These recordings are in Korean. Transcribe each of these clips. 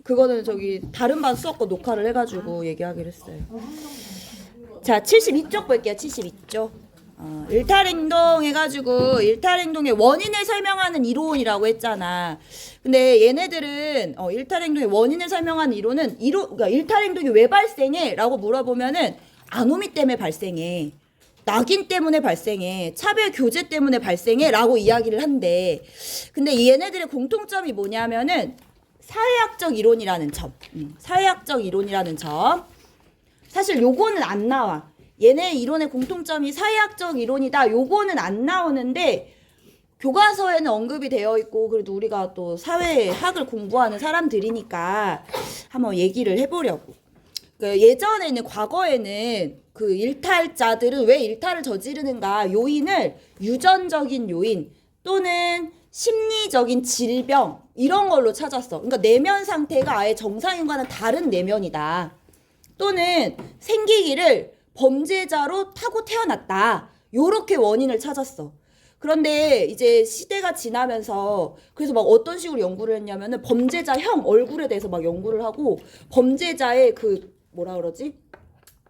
그거는 저기 다른 반 수업 거 녹화를 해가지고 얘기하기로 했어요. 자, 72쪽 볼게요. 72쪽. 일탈행동 해가지고 일탈행동의 원인을 설명하는 이론이라고 했잖아. 근데 얘네들은 일탈행동의 원인을 설명하는 이론은 그러니까 일탈행동이 왜 발생해? 라고 물어보면은 아노미 때문에 발생해. 낙인 때문에 발생해. 차별 교제 때문에 발생해. 라고 이야기를 한대. 근데 얘네들의 공통점이 뭐냐면은 사회학적 이론이라는 점. 사회학적 이론이라는 점. 사실 요거는 안 나와. 얘네 이론의 공통점이 사회학적 이론이다. 요거는 안 나오는데 교과서에는 언급이 되어 있고 그래도 우리가 또 사회학을 공부하는 사람들이니까 한번 얘기를 해보려고. 그 예전에는 과거에는 그 일탈자들은 왜 일탈을 저지르는가 요인을 유전적인 요인 또는 심리적인 질병 이런 걸로 찾았어. 그러니까 내면 상태가 아예 정상인과는 다른 내면이다. 또는 생기기를 범죄자로 타고 태어났다. 요렇게 원인을 찾았어. 그런데 이제 시대가 지나면서 그래서 막 어떤 식으로 연구를 했냐면은 범죄자형 얼굴에 대해서 막 연구를 하고 범죄자의 그 뭐라 그러지?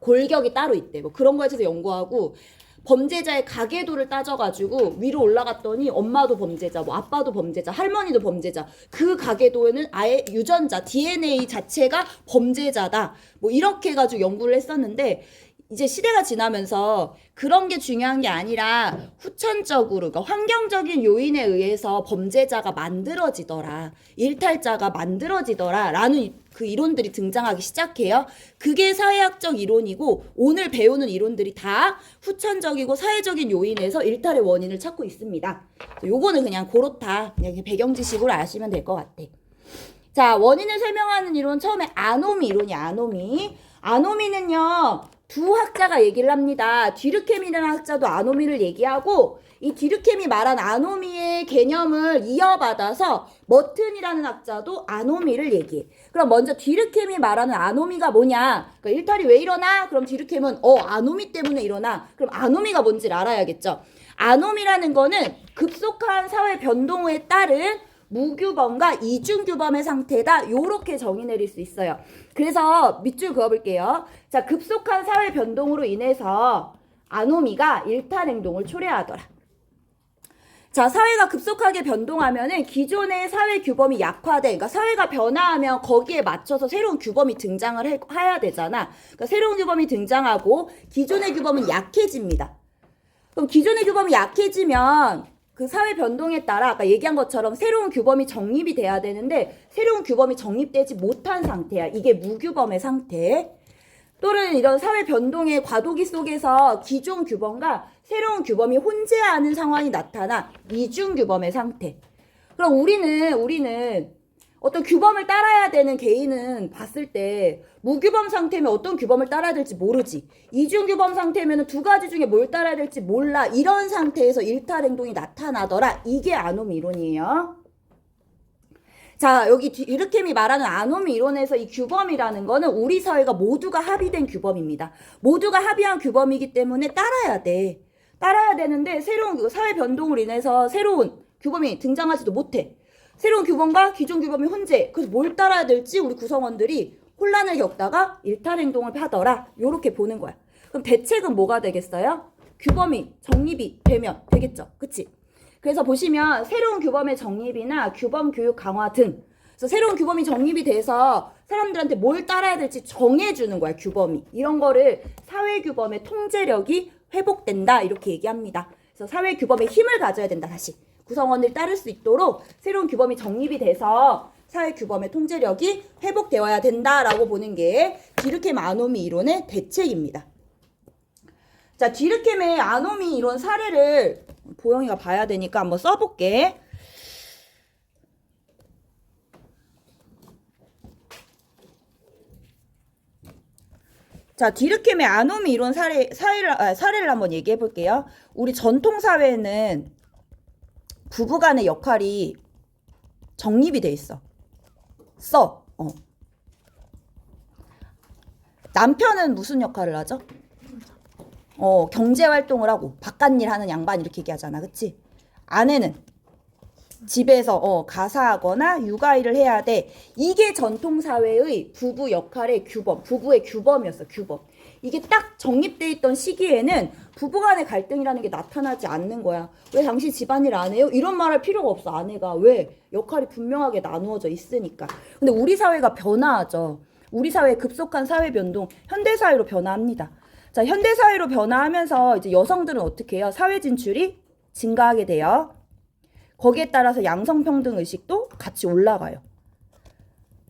골격이 따로 있대. 뭐 그런 거에 대해서 연구하고 범죄자의 가계도를 따져가지고 위로 올라갔더니 엄마도 범죄자, 뭐 아빠도 범죄자, 할머니도 범죄자. 그 가계도에는 아예 유전자, DNA 자체가 범죄자다. 뭐 이렇게 해가지고 연구를 했었는데 이제 시대가 지나면서 그런 게 중요한 게 아니라 후천적으로 그러니까 환경적인 요인에 의해서 범죄자가 만들어지더라. 일탈자가 만들어지더라. 라는 그 이론들이 등장하기 시작해요. 그게 사회학적 이론이고 오늘 배우는 이론들이 다 후천적이고 사회적인 요인에서 일탈의 원인을 찾고 있습니다. 요거는 그냥 그렇다. 그냥 배경 지식으로 아시면 될 것 같아. 자, 원인을 설명하는 이론 처음에 아노미 이론이야. 아노미는요. 두 학자가 얘기를 합니다. 뒤르케미라는 학자도 아노미를 얘기하고 이 뒤르케미 말한 아노미의 개념을 이어받아서 머튼이라는 학자도 아노미를 얘기해. 그럼 먼저 뒤르케미 말하는 아노미가 뭐냐? 그러니까 일탈이 왜 일어나? 그럼 뒤르케미는 아노미 때문에 일어나. 그럼 아노미가 뭔지를 알아야겠죠. 아노미라는 거는 급속한 사회 변동 후에 따른 무규범과 이중규범의 상태다. 요렇게 정의 내릴 수 있어요. 그래서 밑줄 그어볼게요. 자, 급속한 사회 변동으로 인해서 아노미가 일탈행동을 초래하더라. 자, 사회가 급속하게 변동하면은 기존의 사회 규범이 약화돼. 그러니까 사회가 변화하면 거기에 맞춰서 새로운 규범이 등장을 해야 되잖아. 그러니까 새로운 규범이 등장하고 기존의 규범은 약해집니다. 그럼 기존의 규범이 약해지면 그 사회 변동에 따라 아까 얘기한 것처럼 새로운 규범이 정립이 돼야 되는데 새로운 규범이 정립되지 못한 상태야. 이게 무규범의 상태. 또는 이런 사회 변동의 과도기 속에서 기존 규범과 새로운 규범이 혼재하는 상황이 나타나 이중 규범의 상태. 그럼 우리는 어떤 규범을 따라야 되는 개인은 봤을 때 무규범 상태면 어떤 규범을 따라야 될지 모르지. 이중규범 상태면 두 가지 중에 뭘 따라야 될지 몰라. 이런 상태에서 일탈행동이 나타나더라. 이게 아노미 이론이에요. 자, 여기 뒤르케미 말하는 아노미 이론에서 이 규범이라는 거는 우리 사회가 모두가 합의된 규범입니다. 모두가 합의한 규범이기 때문에 따라야 돼. 따라야 되는데 새로운 사회 변동으로 인해서 새로운 규범이 등장하지도 못해. 새로운 규범과 기존 규범이 혼재. 그래서 뭘 따라야 될지 우리 구성원들이 혼란을 겪다가 일탈행동을 하더라. 요렇게 보는 거야. 그럼 대책은 뭐가 되겠어요? 규범이 정립이 되면 되겠죠. 그치? 그래서 보시면 새로운 규범의 정립이나 규범 교육 강화 등 그래서 새로운 규범이 정립이 돼서 사람들한테 뭘 따라야 될지 정해주는 거야. 규범이. 이런 거를 사회규범의 통제력이 회복된다. 이렇게 얘기합니다. 그래서 사회규범의 힘을 가져야 된다. 다시. 구성원을 따를 수 있도록 새로운 규범이 정립이 돼서 사회 규범의 통제력이 회복되어야 된다라고 보는 게 뒤르케미 아노미 이론의 대책입니다. 자, 뒤르케미 아노미 이론 사례를 보영이가 봐야 되니까 한번 써볼게. 자, 뒤르케미 아노미 이론 사례를 한번 얘기해 볼게요. 우리 전통 사회는 부부간의 역할이 정립이 돼 있어. 남편은 무슨 역할을 하죠? 경제 활동을 하고 바깥일 하는 양반 이렇게 얘기하잖아. 그치? 아내는 집에서 가사하거나 육아일을 해야 돼. 이게 전통사회의 부부 역할의 규범, 부부의 규범이었어, 규범. 이게 딱 정립돼 있던 시기에는 부부간의 갈등이라는 게 나타나지 않는 거야. 왜 당신 집안일 안 해요? 이런 말 할 필요가 없어, 아내가. 왜? 역할이 분명하게 나누어져 있으니까. 근데 우리 사회가 변화하죠. 우리 사회의 급속한 사회 변동, 현대사회로 변화합니다. 자, 현대사회로 변화하면서 이제 여성들은 어떻게 해요? 사회 진출이 증가하게 돼요. 거기에 따라서 양성평등 의식도 같이 올라가요.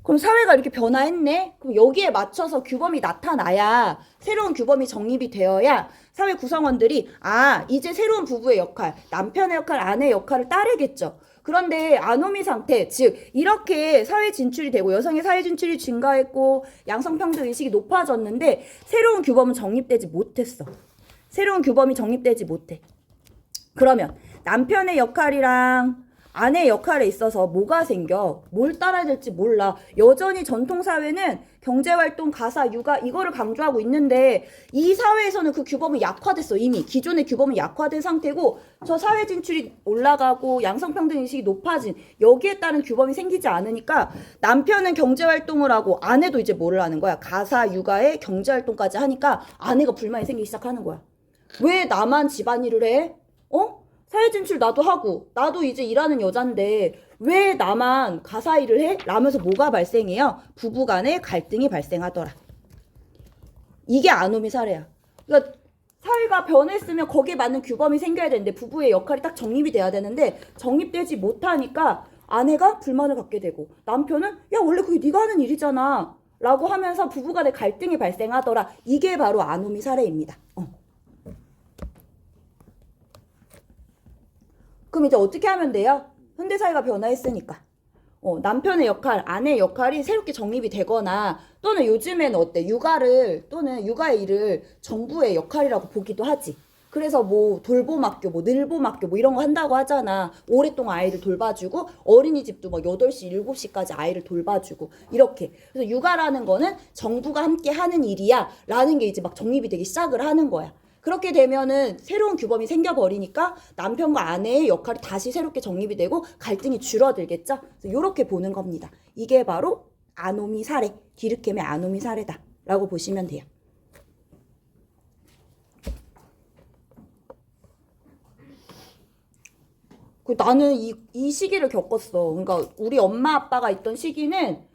그럼 사회가 이렇게 변화했네? 그럼 여기에 맞춰서 규범이 나타나야, 새로운 규범이 정립이 되어야 사회 구성원들이 이제 새로운 부부의 역할, 남편의 역할, 아내의 역할을 따르겠죠. 그런데 아노미 상태, 즉 이렇게 사회 진출이 되고 여성의 사회 진출이 증가했고 양성평등 의식이 높아졌는데 새로운 규범은 정립되지 못했어. 새로운 규범이 정립되지 못해. 그러면 남편의 역할이랑 아내의 역할에 있어서 뭐가 생겨? 뭘 따라야 될지 몰라. 여전히 전통사회는 경제활동, 가사, 육아 이거를 강조하고 있는데 이 사회에서는 그 규범이 약화됐어. 이미 기존의 규범이 약화된 상태고 저 사회 진출이 올라가고 양성평등 의식이 높아진 여기에 따른 규범이 생기지 않으니까 남편은 경제활동을 하고 아내도 이제 뭐를 하는 거야? 가사, 육아에 경제활동까지 하니까 아내가 불만이 생기기 시작하는 거야. 왜 나만 집안일을 해? 사회 진출 나도 하고 나도 이제 일하는 여잔데 왜 나만 가사 일을 해? 라면서 뭐가 발생해요? 부부 간의 갈등이 발생하더라. 이게 아노미 사례야. 그러니까 사회가 변했으면 거기에 맞는 규범이 생겨야 되는데 부부의 역할이 딱 정립이 돼야 되는데 정립되지 못하니까 아내가 불만을 갖게 되고 남편은 야 원래 그게 네가 하는 일이잖아 라고 하면서 부부 간의 갈등이 발생하더라. 이게 바로 아노미 사례입니다. 그럼 이제 어떻게 하면 돼요? 현대사회가 변화했으니까 남편의 역할, 아내의 역할이 새롭게 정립이 되거나 또는 요즘에는 어때? 육아를 또는 육아의 일을 정부의 역할이라고 보기도 하지. 그래서 뭐 돌봄학교, 뭐 늘봄학교 뭐 이런 거 한다고 하잖아. 오랫동안 아이를 돌봐주고 어린이집도 막 8시, 7시까지 아이를 돌봐주고 이렇게. 그래서 육아라는 거는 정부가 함께 하는 일이야 라는 게 이제 막 정립이 되기 시작을 하는 거야. 그렇게 되면은 새로운 규범이 생겨버리니까 남편과 아내의 역할이 다시 새롭게 정립이 되고 갈등이 줄어들겠죠? 그래서 이렇게 보는 겁니다. 이게 바로 아노미 사례, 디르켐의 아노미 사례다 라고 보시면 돼요. 나는 이 시기를 겪었어. 그러니까 우리 엄마 아빠가 있던 시기는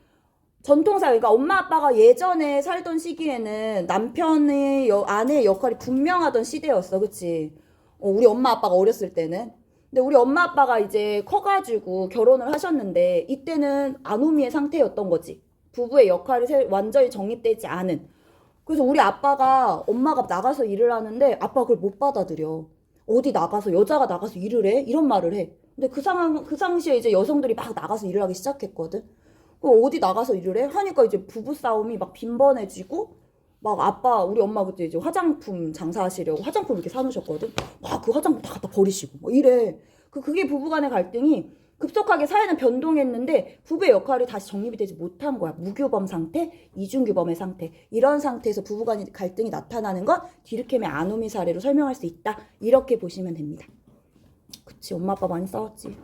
전통사회, 그러니까 엄마 아빠가 예전에 살던 시기에는 남편의 아내의 역할이 분명하던 시대였어. 그치? 우리 엄마 아빠가 어렸을 때는. 근데 우리 엄마 아빠가 이제 커가지고 결혼을 하셨는데 이때는 아노미의 상태였던 거지. 부부의 역할이 완전히 정립되지 않은. 그래서 우리 아빠가 엄마가 나가서 일을 하는데 아빠가 그걸 못 받아들여. 어디 나가서 여자가 나가서 일을 해? 이런 말을 해. 근데 그 당시에 이제 여성들이 막 나가서 일을 하기 시작했거든. 어디 나가서 일을 해? 하니까 이제 부부싸움이 막 빈번해지고 막 우리 엄마 그때 이제 화장품 장사하시려고 화장품 이렇게 사놓으셨거든. 막 그 화장품 다 갖다 버리시고 뭐 이래. 그게 부부간의 갈등이 급속하게 사회는 변동했는데 부부의 역할이 다시 정립이 되지 못한 거야. 무규범 상태, 이중규범의 상태. 이런 상태에서 부부간의 갈등이 나타나는 건 디르켐의 아노미 사례로 설명할 수 있다. 이렇게 보시면 됩니다. 그치, 엄마 아빠 많이 싸웠지.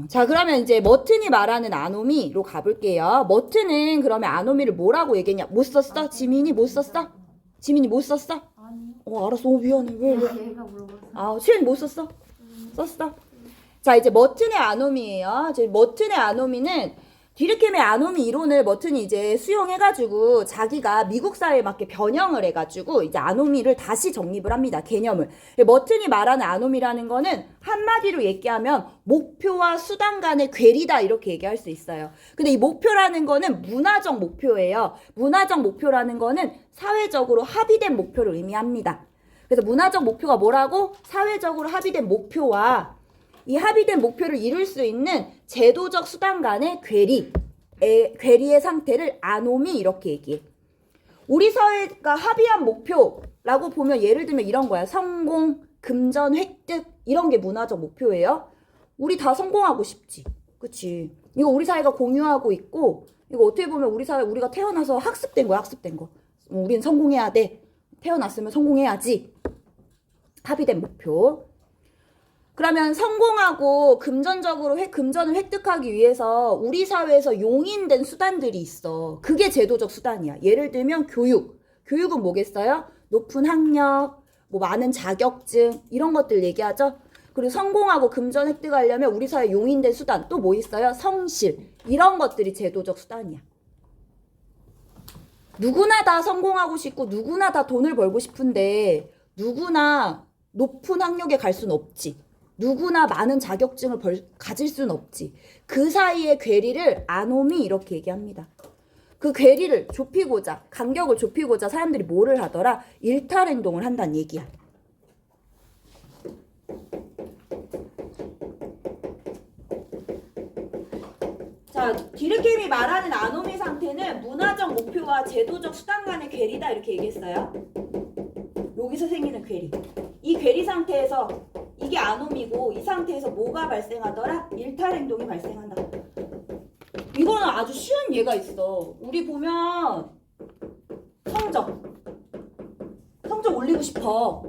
자, 그러면 이제 머튼이 말하는 아노미로 가볼게요. 머튼은 그러면 아노미를 뭐라고 얘기했냐? 못 썼어? 지민이 못 썼어? 지민이 못 썼어? 아니. 알았어. 미안해. 왜? 얘가 물어봤어. 수현이 못 썼어? 썼어? 자, 이제 머튼의 아노미예요. 머튼의 아노미는 디르켐의 아노미 이론을 머튼이 이제 수용해가지고 자기가 미국 사회에 맞게 변형을 해가지고 이제 아노미를 다시 정립을 합니다. 개념을. 머튼이 말하는 아노미라는 거는 한마디로 얘기하면 목표와 수단 간의 괴리다 이렇게 얘기할 수 있어요. 근데 이 목표라는 거는 문화적 목표예요. 문화적 목표라는 거는 사회적으로 합의된 목표를 의미합니다. 그래서 문화적 목표가 뭐라고? 사회적으로 합의된 목표와 이 합의된 목표를 이룰 수 있는 제도적 수단 간의 괴리의 상태를 아노미 이렇게 얘기해. 우리 사회가 합의한 목표라고 보면 예를 들면 이런 거야. 성공, 금전, 획득 이런 게 문화적 목표예요. 우리 다 성공하고 싶지. 그치? 이거 우리 사회가 공유하고 있고 이거 어떻게 보면 우리 사회 우리가 태어나서 학습된 거야. 학습된 거. 우리는 성공해야 돼. 태어났으면 성공해야지. 합의된 목표. 그러면 성공하고 금전적으로 금전을 획득하기 위해서 우리 사회에서 용인된 수단들이 있어. 그게 제도적 수단이야. 예를 들면 교육. 교육은 뭐겠어요? 높은 학력, 뭐 많은 자격증 이런 것들 얘기하죠. 그리고 성공하고 금전 획득하려면 우리 사회에 용인된 수단 또 뭐 있어요? 성실. 이런 것들이 제도적 수단이야. 누구나 다 성공하고 싶고 누구나 다 돈을 벌고 싶은데 누구나 높은 학력에 갈 수는 없지. 누구나 많은 자격증을 가질 수는 없지. 그 사이의 괴리를 아노미 이렇게 얘기합니다. 그 괴리를 좁히고자, 간격을 좁히고자 사람들이 뭐를 하더라? 일탈 행동을 한다는 얘기야. 자, 디르케임이 말하는 아노미 상태는 문화적 목표와 제도적 수단 간의 괴리다 이렇게 얘기했어요. 여기서 생기는 괴리. 이 괴리 상태에서 이게 아노미고 이 상태에서 뭐가 발생하더라? 일탈 행동이 발생한다. 이거는 아주 쉬운 예가 있어. 우리 보면 성적 올리고 싶어.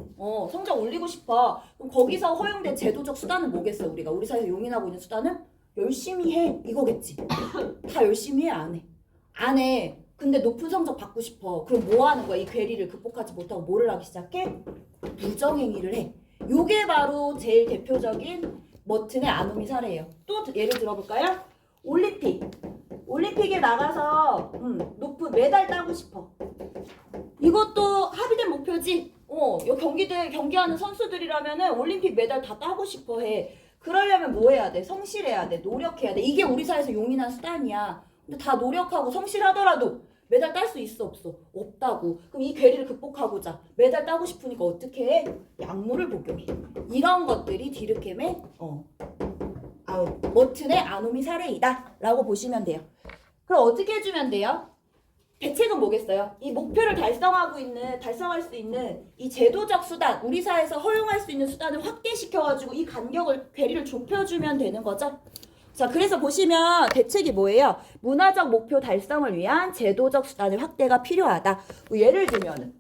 성적 올리고 싶어. 그럼 거기서 허용된 제도적 수단은 뭐겠어? 우리 사회에서 용인하고 있는 수단은 열심히 해 이거겠지. 다 열심히 해 안 해? 안 해. 근데 높은 성적 받고 싶어. 그럼 뭐 하는 거야? 이 괴리를 극복하지 못하고 뭐를 하기 시작해? 부정행위를 해. 요게 바로 제일 대표적인 머튼의 아노미 사례예요. 또 예를 들어볼까요? 올림픽에 나가서 높은 메달 따고 싶어. 이것도 합의된 목표지. 경기하는 선수들이라면은 올림픽 메달 다 따고 싶어 해. 그러려면 뭐 해야 돼? 성실해야 돼. 노력해야 돼. 이게 우리 사회에서 용인한 수단이야. 근데 다 노력하고 성실하더라도 메달 딸 수 있어 없어? 없다고. 그럼 이 괴리를 극복하고자 메달 따고 싶으니까 어떻게 해? 약물을 복용해. 이런 것들이 디르켐의 머튼의 아노미 사례이다 라고 보시면 돼요. 그럼 어떻게 해주면 돼요? 대책은 뭐겠어요? 이 목표를 달성할 수 있는 이 제도적 수단, 우리 사회에서 허용할 수 있는 수단을 확대시켜가지고 이 간격을, 괴리를 좁혀주면 되는 거죠. 자, 그래서 보시면 대책이 뭐예요? 문화적 목표 달성을 위한 제도적 수단의 확대가 필요하다. 예를 들면은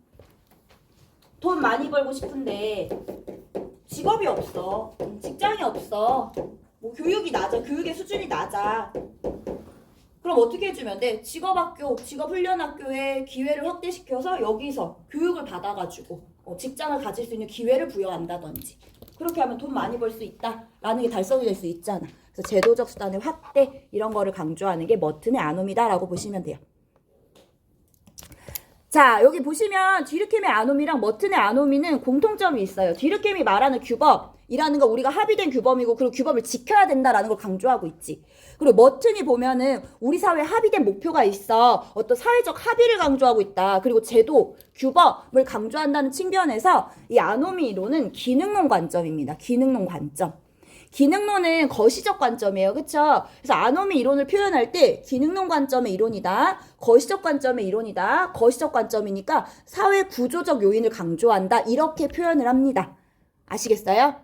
돈 많이 벌고 싶은데 직업이 없어. 직장이 없어. 뭐 교육의 수준이 낮아. 그럼 어떻게 해주면 돼? 직업훈련학교에 기회를 확대시켜서 여기서 교육을 받아가지고 직장을 가질 수 있는 기회를 부여한다든지 그렇게 하면 돈 많이 벌 수 있다라는 게 달성이 될 수 있잖아. 그래서 제도적 수단의 확대 이런 거를 강조하는 게 머튼의 아노미다라고 보시면 돼요. 자, 여기 보시면 디르켐의 아노미랑 머튼의 아노미는 공통점이 있어요. 디르켐이 말하는 규범이라는 거 우리가 합의된 규범이고 그리고 규범을 지켜야 된다라는 걸 강조하고 있지. 그리고 머튼이 보면은 우리 사회에 합의된 목표가 있어. 어떤 사회적 합의를 강조하고 있다. 그리고 제도, 규범을 강조한다는 측면에서 이 아노미 이론은 기능론 관점입니다. 기능론 관점. 기능론은 거시적 관점이에요. 그쵸? 그래서 아노미 이론을 표현할 때 기능론 관점의 이론이다. 거시적 관점의 이론이다. 거시적 관점이니까 사회 구조적 요인을 강조한다. 이렇게 표현을 합니다. 아시겠어요?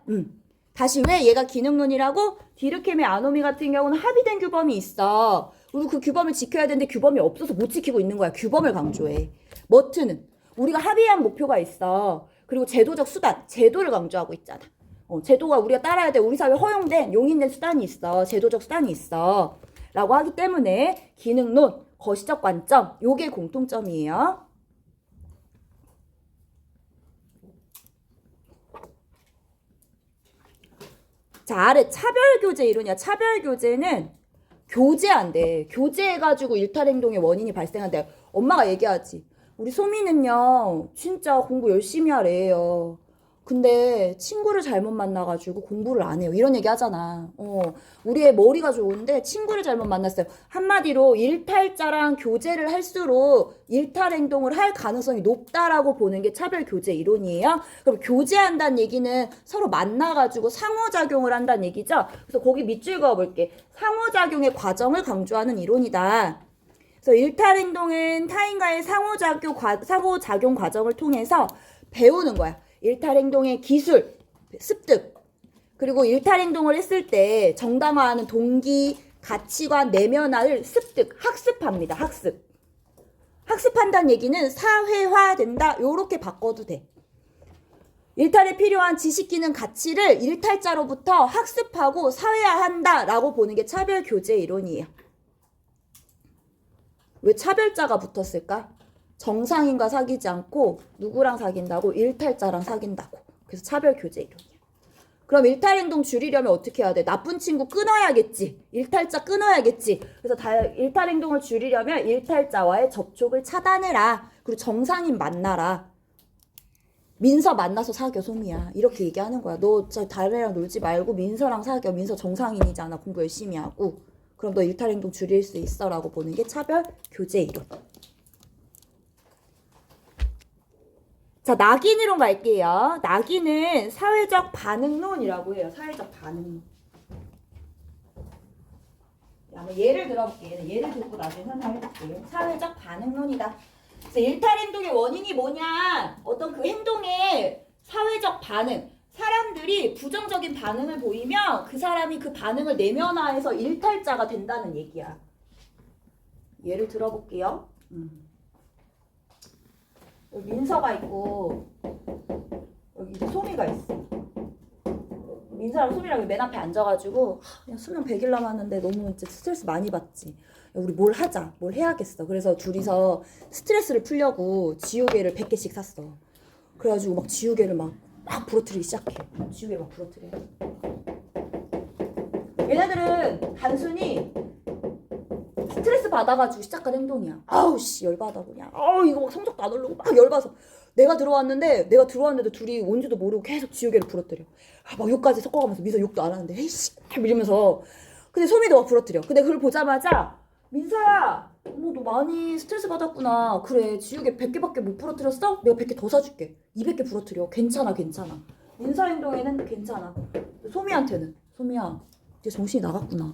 다시 왜 얘가 기능론이라고? 디르켐의 아노미 같은 경우는 합의된 규범이 있어. 그리고 그 규범을 지켜야 되는데 규범이 없어서 못 지키고 있는 거야. 규범을 강조해. 머튼은 우리가 합의한 목표가 있어. 그리고 제도적 수단, 제도를 강조하고 있잖아. 제도가 우리가 따라야 돼. 우리 사회에 허용된, 용인된 수단이 있어. 제도적 수단이 있어. 라고 하기 때문에 기능론, 거시적 관점, 요게 공통점이에요. 자, 아래 차별교제 이론이야. 차별교제는 교제한대. 교제해가지고 일탈행동의 원인이 발생한대. 엄마가 얘기하지. 우리 소미는요, 진짜 공부 열심히 하래요. 근데 친구를 잘못 만나가지고 공부를 안 해요. 이런 얘기 하잖아. 우리의 머리가 좋은데 친구를 잘못 만났어요. 한마디로 일탈자랑 교제를 할수록 일탈 행동을 할 가능성이 높다라고 보는 게 차별교제 이론이에요. 그럼 교제한다는 얘기는 서로 만나가지고 상호작용을 한다는 얘기죠. 그래서 거기 밑줄 그어볼게. 상호작용의 과정을 강조하는 이론이다. 그래서 일탈 행동은 타인과의 상호작용 과정을 통해서 배우는 거야. 일탈 행동의 기술, 습득, 그리고 일탈 행동을 했을 때 정당화하는 동기, 가치관, 내면화를 학습합니다. 학습한다는 얘기는 사회화된다. 요렇게 바꿔도 돼. 일탈에 필요한 지식, 기능, 가치를 일탈자로부터 학습하고 사회화한다라고 보는 게 차별 교제 이론이에요. 왜 차별자가 붙었을까? 정상인과 사귀지 않고 누구랑 사귄다고? 일탈자랑 사귄다고. 그래서 차별 교제 이론이야. 그럼 일탈 행동 줄이려면 어떻게 해야 돼? 나쁜 친구 끊어야겠지. 일탈자 끊어야겠지. 그래서 일탈 행동을 줄이려면 일탈자와의 접촉을 차단해라. 그리고 정상인 만나라. 민서 만나서 사겨, 소미야. 이렇게 얘기하는 거야. 너 다른 애랑 놀지 말고 민서랑 사겨. 민서 정상인이잖아. 공부 열심히 하고. 그럼 너 일탈 행동 줄일 수 있어. 라고 보는 게 차별 교제 이론. 자, 낙인 이론 갈게요. 낙인은 사회적 반응론이라고 해요. 사회적 반응론. 한번 예를 들어볼게요. 예를 듣고 나중에 설명해볼게요. 사회적 반응론이다. 그래서 일탈 행동의 원인이 뭐냐? 어떤 그 행동의 사회적 반응. 사람들이 부정적인 반응을 보이면 그 사람이 그 반응을 내면화해서 일탈자가 된다는 얘기야. 예를 들어볼게요. 여기 민서가 있고 여기 이제 소미가 있어. 민서랑 소미랑 맨 앞에 앉아가지고 그냥 수능 100일 남았는데 너무 이제 스트레스 많이 받지. 야, 우리 뭘 하자. 뭘 해야겠어. 그래서 둘이서 스트레스를 풀려고 지우개를 100개씩 샀어. 그래가지고 막 지우개를 막 부러뜨리기 시작해. 지우개 막 부러뜨려. 얘네들은 단순히 스트레스 받아가지고 시작한 행동이야. 아우 씨 열받아 그냥. 아우 이거 막 성적도 안 오르고 막 열받아서. 내가 들어왔는데도 둘이 온지도 모르고 계속 지우개를 부러뜨려. 막 욕까지 섞어가면서 민서 욕도 안 하는데 에이씨 이러면서. 근데 소미도 막 부러뜨려. 근데 그걸 보자마자 민서야 어머 너 많이 스트레스 받았구나. 그래 지우개 100개밖에 못 부러뜨렸어? 내가 100개 더 사줄게. 200개 부러뜨려. 괜찮아. 민서 행동에는 괜찮아. 소미한테는 소미야 이제 정신이 나갔구나.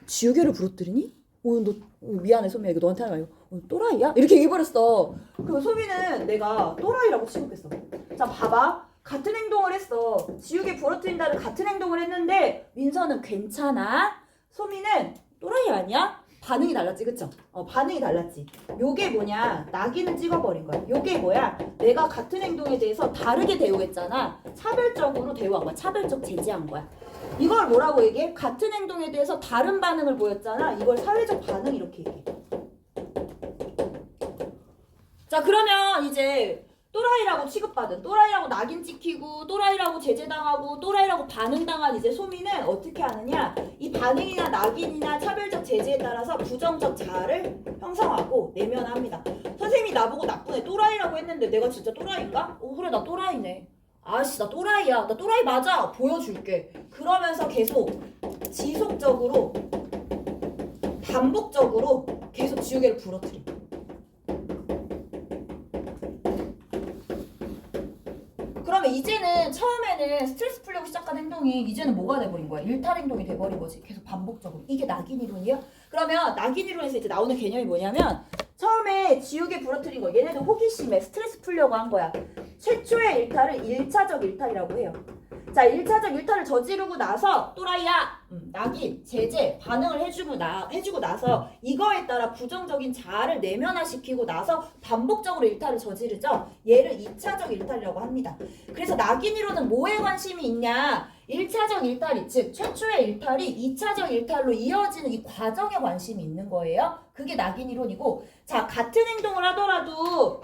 지우개를 부러뜨리니? 너 미안해 소미야 이거 너한테 하는 거 아니고 또라이야? 이렇게 얘기해버렸어. 그리고 소미는 내가 또라이라고 취급했어. 자 봐봐. 같은 행동을 했어. 지우개 부러뜨린다는 같은 행동을 했는데 민서는 괜찮아. 소미는 또라이 아니야? 반응이 달랐지 그쵸? 반응이 달랐지. 요게 뭐냐 낙인을 찍어버린 거야. 요게 뭐야 내가 같은 행동에 대해서 다르게 대우했잖아. 차별적으로 대우한 거야. 차별적 제지한 거야. 이걸 뭐라고 얘기해? 같은 행동에 대해서 다른 반응을 보였잖아. 이걸 사회적 반응 이렇게 얘기해. 자 그러면 이제 또라이라고 취급받은, 또라이라고 낙인 찍히고, 또라이라고 제재당하고, 또라이라고 반응당한 이제 소미는 어떻게 하느냐? 이 반응이나 낙인이나 차별적 제재에 따라서 부정적 자아를 형성하고 내면합니다. 선생님이 나보고 나쁜 애 또라이라고 했는데 내가 진짜 또라이인가? 그래 나 또라이네. 아씨 나 또라이야. 나 또라이 맞아. 보여줄게. 그러면서 계속 지속적으로 반복적으로 계속 지우개를 부러뜨려. 그러면 이제는 처음에는 스트레스 풀려고 시작한 행동이 이제는 뭐가 돼버린 거야? 일탈 행동이 돼버린 거지. 계속 반복적으로. 이게 낙인 이론이야? 그러면 낙인 이론에서 이제 나오는 개념이 뭐냐면 처음에 지우개 부러뜨린 거 얘네들 호기심에 스트레스 풀려고 한 거야. 최초의 일탈을 1차적 일탈이라고 해요. 자 1차적 일탈을 저지르고 나서 또라이야 낙인, 제재, 반응을 해주고 나서 이거에 따라 부정적인 자아를 내면화시키고 나서 반복적으로 일탈을 저지르죠. 얘를 2차적 일탈이라고 합니다. 그래서 낙인 이론은 뭐에 관심이 있냐? 1차적 일탈이 즉 최초의 일탈이 2차적 일탈로 이어지는 이 과정에 관심이 있는 거예요. 그게 낙인 이론이고 자 같은 행동을 하더라도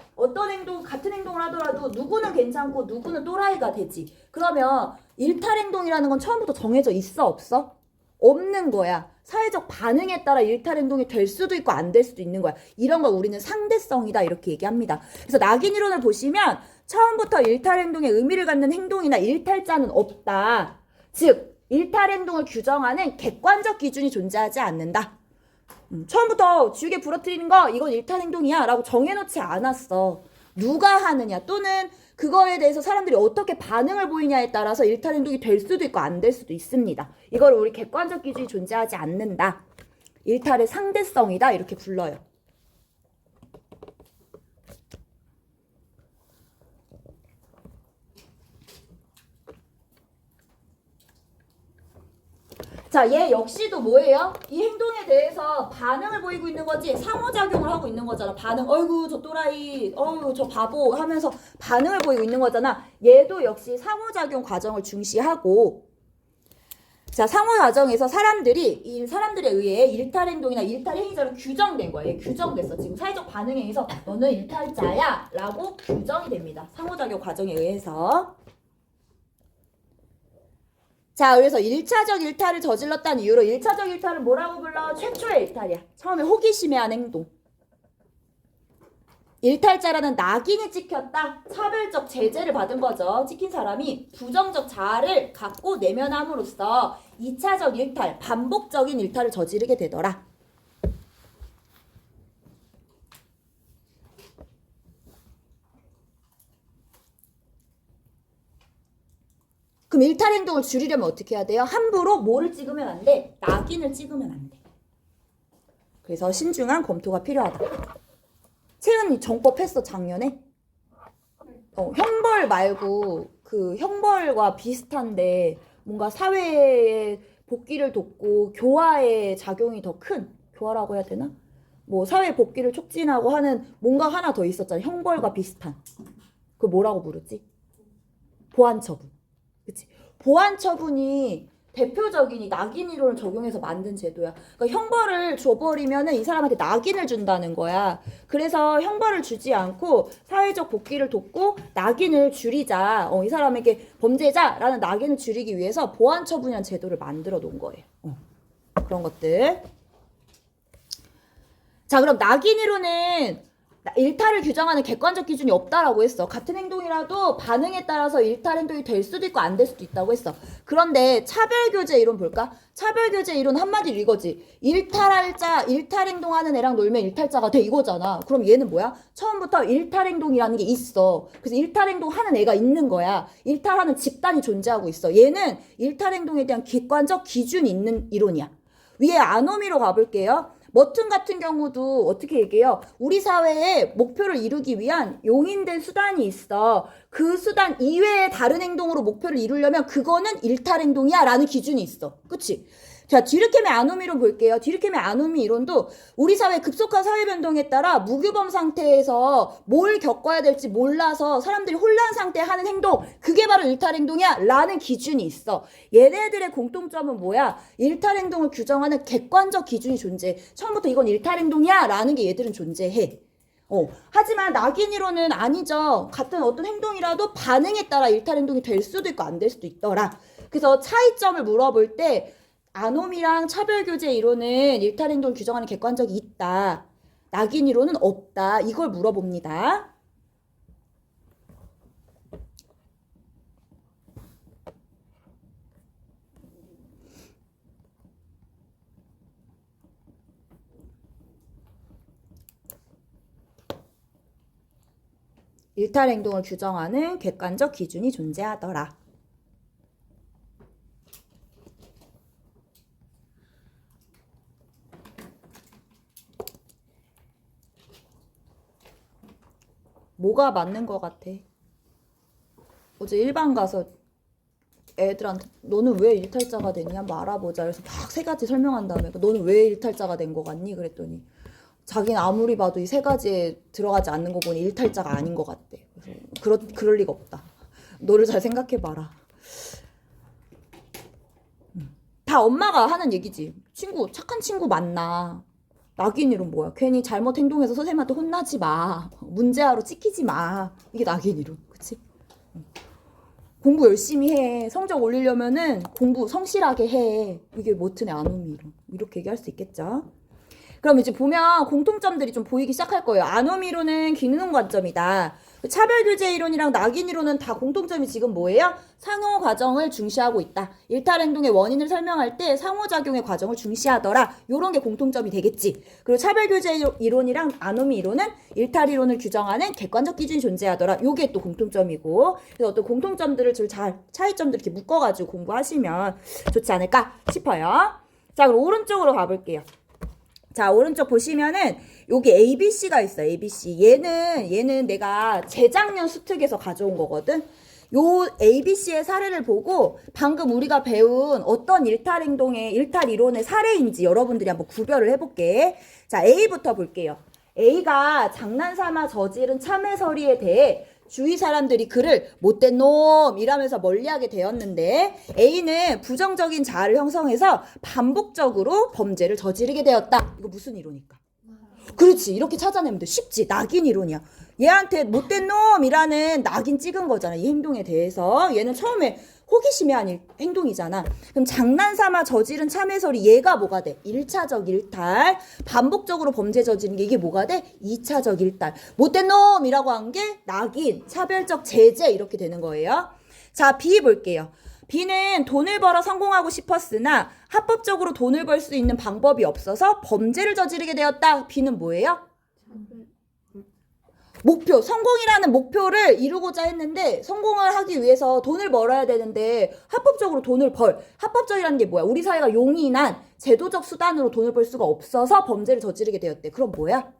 같은 행동을 하더라도 누구는 괜찮고 누구는 또라이가 되지. 그러면 일탈 행동이라는 건 처음부터 정해져 있어 없어? 없는 거야. 사회적 반응에 따라 일탈 행동이 될 수도 있고 안 될 수도 있는 거야. 이런 걸 우리는 상대성이다 이렇게 얘기합니다. 그래서 낙인 이론을 보시면 처음부터 일탈 행동에 의미를 갖는 행동이나 일탈자는 없다. 즉 일탈 행동을 규정하는 객관적 기준이 존재하지 않는다. 처음부터 지우개 부러뜨리는 거 이건 일탈 행동이야 라고 정해놓지 않았어. 누가 하느냐 또는 그거에 대해서 사람들이 어떻게 반응을 보이냐에 따라서 일탈 행동이 될 수도 있고 안 될 수도 있습니다. 이걸 우리 객관적 기준이 존재하지 않는다. 일탈의 상대성이다 이렇게 불러요. 자, 얘 역시도 뭐예요? 이 행동에 대해서 반응을 보이고 있는 거지 상호작용을 하고 있는 거잖아. 반응. 어이구 저 또라이, 어이구 저 바보 하면서 반응을 보이고 있는 거잖아. 얘도 역시 상호작용 과정을 중시하고, 자, 상호작용에서 이 사람들에 의해 일탈행동이나 일탈행위자로 규정된 거야. 얘 규정됐어. 지금 사회적 반응에 의해서 너는 일탈자야 라고 규정이 됩니다. 상호작용 과정에 의해서. 자, 그래서 1차적 일탈을 저질렀다는 이유로 1차적 일탈을 뭐라고 불러? 최초의 일탈이야. 처음에 호기심에 한 행동. 일탈자라는 낙인이 찍혔다. 차별적 제재를 받은 거죠. 찍힌 사람이 부정적 자아를 갖고 내면함으로써 2차적 일탈, 반복적인 일탈을 저지르게 되더라. 그럼 일탈 행동을 줄이려면 어떻게 해야 돼요? 함부로 뭐를 찍으면 안 돼? 낙인을 찍으면 안 돼. 그래서 신중한 검토가 필요하다. 채은이 정법 했어, 작년에? 형벌 말고 그 형벌과 비슷한데 뭔가 사회의 복귀를 돕고 교화의 작용이 더 큰, 교화라고 해야 되나? 뭐 사회 복귀를 촉진하고 하는 뭔가 하나 더 있었잖아. 형벌과 비슷한. 그걸 뭐라고 부르지? 보완처분. 그치? 보완처분이 대표적인 이 낙인 이론을 적용해서 만든 제도야. 그러니까 형벌을 줘버리면은 이 사람한테 낙인을 준다는 거야. 그래서 형벌을 주지 않고 사회적 복귀를 돕고 낙인을 줄이자. 이 사람에게 범죄자라는 낙인을 줄이기 위해서 보완처분이라는 제도를 만들어 놓은 거예요. 그런 것들. 자, 그럼 낙인 이론은 일탈을 규정하는 객관적 기준이 없다라고 했어. 같은 행동이라도 반응에 따라서 일탈 행동이 될 수도 있고 안 될 수도 있다고 했어. 그런데 차별교제 이론 볼까? 차별교제 이론 한마디로 이거지. 일탈 행동하는 애랑 놀면 일탈자가 돼 이거잖아. 그럼 얘는 뭐야? 처음부터 일탈 행동이라는 게 있어. 그래서 일탈 행동 하는 애가 있는 거야. 일탈하는 집단이 존재하고 있어. 얘는 일탈 행동에 대한 객관적 기준이 있는 이론이야. 위에 아노미로 가볼게요. 머튼 같은 경우도 어떻게 얘기해요? 우리 사회의 목표를 이루기 위한 용인된 수단이 있어. 그 수단 이외의 다른 행동으로 목표를 이루려면 그거는 일탈 행동이야 라는 기준이 있어. 그치? 자, 디르켐의 아노미로 볼게요. 디르켐의 아노미 이론도 우리 사회 급속한 사회 변동에 따라 무규범 상태에서 뭘 겪어야 될지 몰라서 사람들이 혼란 상태에 하는 행동, 그게 바로 일탈 행동이야 라는 기준이 있어. 얘네들의 공통점은 뭐야? 일탈 행동을 규정하는 객관적 기준이 존재해. 처음부터 이건 일탈 행동이야 라는 게 얘들은 존재해. 하지만 낙인 이론은 아니죠. 같은 어떤 행동이라도 반응에 따라 일탈 행동이 될 수도 있고 안 될 수도 있더라. 그래서 차이점을 물어볼 때 아노미랑 차별교제 이론은 일탈 행동을 규정하는 객관적이 있다. 낙인 이론은 없다. 이걸 물어봅니다. 일탈 행동을 규정하는 객관적 기준이 존재하더라. 뭐가 맞는 것 같아? 어제 일반 가서 애들한테 너는 왜 일탈자가 되니? 한번 알아보자. 그래서 막 세 가지 설명한 다음에 너는 왜 일탈자가 된 거 같니? 그랬더니 자기는 아무리 봐도 이 세 가지에 들어가지 않는 거 보니 일탈자가 아닌 것 같대. 그래서 그럴 리가 없다. 너를 잘 생각해봐라. 다 엄마가 하는 얘기지. 착한 친구 만나. 낙인 이론 뭐야? 괜히 잘못 행동해서 선생님한테 혼나지 마. 문제아로 찍히지 마. 이게 낙인 이론. 그치? 공부 열심히 해. 성적 올리려면은 공부 성실하게 해. 이게 머튼의 아노미 이론. 이렇게 얘기할 수 있겠죠? 그럼 이제 보면 공통점들이 좀 보이기 시작할 거예요. 아노미 이론은 기능 관점이다. 차별교제 이론이랑 낙인 이론은 다 공통점이 지금 뭐예요? 상호 과정을 중시하고 있다. 일탈 행동의 원인을 설명할 때 상호작용의 과정을 중시하더라. 요런 게 공통점이 되겠지. 그리고 차별교제 이론이랑 아노미 이론은 일탈 이론을 규정하는 객관적 기준이 존재하더라. 요게 또 공통점이고. 그래서 어떤 공통점들을 잘 차이점들 이렇게 묶어가지고 공부하시면 좋지 않을까 싶어요. 자, 그럼 오른쪽으로 가볼게요. 자, 오른쪽 보시면은 여기 ABC가 있어. ABC. 얘는 내가 재작년 수특에서 가져온 거거든. 요 ABC의 사례를 보고 방금 우리가 배운 어떤 일탈 행동의 일탈 이론의 사례인지 여러분들이 한번 구별을 해볼게. 자, A부터 볼게요. A가 장난삼아 저지른 참회설의에 대해 주위 사람들이 그를 못된 놈 이라면서 멀리하게 되었는데 A는 부정적인 자아를 형성해서 반복적으로 범죄를 저지르게 되었다. 이거 무슨 이론일까? 그렇지. 이렇게 찾아내면 돼. 쉽지. 낙인 이론이야. 얘한테 못된 놈이라는 낙인 찍은 거잖아. 이 행동에 대해서. 얘는 처음에 호기심에 한 행동이잖아. 그럼 장난삼아 저지른 참회설이 얘가 뭐가 돼? 1차적 일탈. 반복적으로 범죄 저지른 게 이게 뭐가 돼? 2차적 일탈. 못된 놈이라고 한 게 낙인, 차별적 제재 이렇게 되는 거예요. 자, B 볼게요. B는 돈을 벌어 성공하고 싶었으나 합법적으로 돈을 벌 수 있는 방법이 없어서 범죄를 저지르게 되었다. B는 뭐예요? 목표, 성공이라는 목표를 이루고자 했는데 성공을 하기 위해서 돈을 벌어야 되는데 합법적으로 돈을 합법적이라는 게 뭐야? 우리 사회가 용이한 제도적 수단으로 돈을 벌 수가 없어서 범죄를 저지르게 되었대. 그럼 뭐야?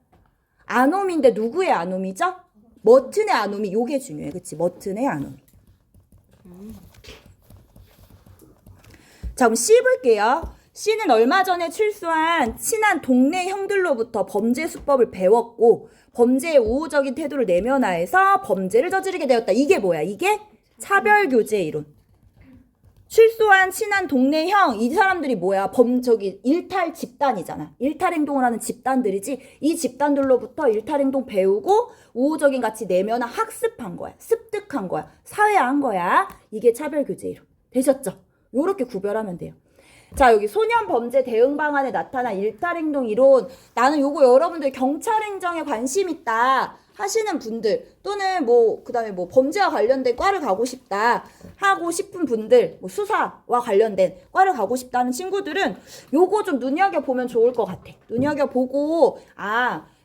아노미인데 누구의 아노미죠? 머튼의 아노미. 요게 중요해. 그치? 머튼의 아노미. 자, 그럼 C 볼게요. C는 얼마 전에 출소한 친한 동네 형들로부터 범죄 수법을 배웠고 범죄의 우호적인 태도를 내면화해서 범죄를 저지르게 되었다. 이게 뭐야? 이게 차별교제 이론. 출소한 친한 동네 형, 이 사람들이 뭐야? 일탈 집단이잖아. 일탈 행동을 하는 집단들이지. 이 집단들로부터 일탈 행동 배우고 우호적인 가치 내면화 학습한 거야. 습득한 거야. 사회화한 거야. 이게 차별교제 이론. 되셨죠? 요렇게 구별하면 돼요. 자, 여기 소년 범죄 대응 방안에 나타난 일탈 행동 이론. 나는 요거 여러분들 경찰 행정에 관심 있다 하시는 분들 또는 그다음에 범죄와 관련된 과를 가고 싶다 하고 싶은 분들, 수사와 관련된 과를 가고 싶다는 친구들은 요거 좀 눈여겨보면 좋을 것 같아. 눈여겨보고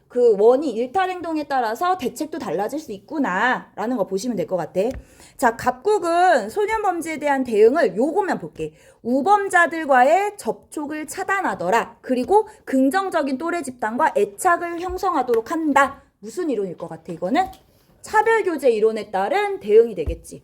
그 원인 일탈 행동에 따라서 대책도 달라질 수 있구나 라는 거 보시면 될 것 같아. 자, 갑국은 소년 범죄에 대한 대응을 요거만 볼게. 우범자들과의 접촉을 차단하더라. 그리고 긍정적인 또래 집단과 애착을 형성하도록 한다. 무슨 이론일 것 같아? 이거는 차별교제 이론에 따른 대응이 되겠지.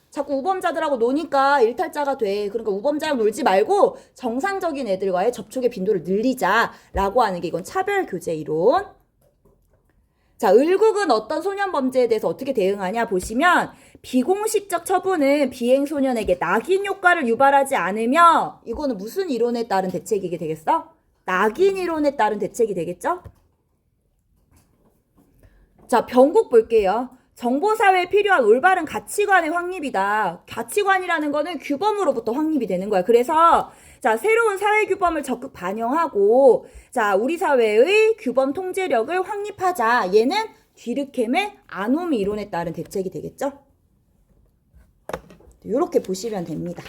자꾸 우범자들하고 노니까 일탈자가 돼. 그러니까 우범자랑 놀지 말고 정상적인 애들과의 접촉의 빈도를 늘리자라고 하는 게 이건 차별교제 이론. 자, 을국은 어떤 소년 범죄에 대해서 어떻게 대응하냐 보시면 비공식적 처분은 비행 소년에게 낙인 효과를 유발하지 않으며 이거는 무슨 이론에 따른 대책이게 되겠어? 낙인 이론에 따른 대책이 되겠죠? 자, 병국 볼게요. 정보사회에 필요한 올바른 가치관의 확립이다. 가치관이라는 거는 규범으로부터 확립이 되는 거야. 그래서 자, 새로운 사회 규범을 적극 반영하고 자, 우리 사회의 규범 통제력을 확립하자. 얘는 뒤르켐의 아노미 이론에 따른 대책이 되겠죠? 이렇게 보시면 됩니다.